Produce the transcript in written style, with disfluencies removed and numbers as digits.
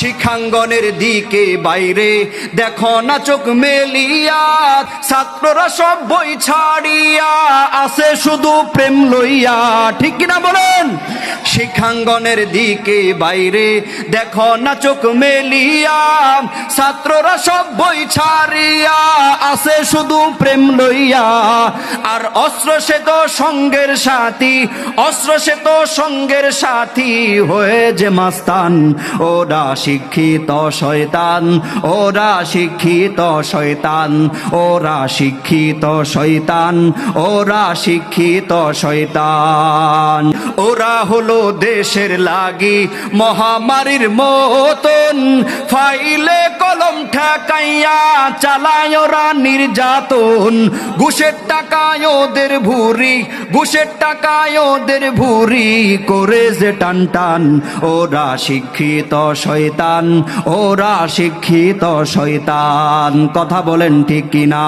শিক্ষাঙ্গনের দিকে বাইরে দেখো না চোখ মেলিয়া, ছাত্ররা সব বই ছাড়িয়া আছে শুধু প্রেম লইয়া। ঠিক কিনা বলেন? শিক্ষাঙ্গনের দিকে বাইরে দেখো না চোখ মেলিয়া, ছাত্ররা সব বই ছাড়িয়া আছে শুধু প্রেম লইয়া। আর অস্ত্র সে তো সঙ্গের সাথী, অস্ত্র সে তো সঙ্গের সাথী হয়ে যে মাস্তান। ওরা শিক্ষিত শয়তান, ওরা শিক্ষিত শয়তান, ওরা শিক্ষিত শয়তান, ওরা শিক্ষিত শয়তান। ওরা হলো দেশের লাগি মহামারীর মতন, ফাইলে কলম ঠেকাইয়া চালায় ওরা নির্যাতন। ঘুষের টাকায় ওদের ভুরি, ঘুষের টাকায় ওদের ভুরি করে যে টান টান। ওরা শিক্ষিত শয়তান, ওরা শিক্ষিত শয়তান। কথা বলেন ঠিক কিনা?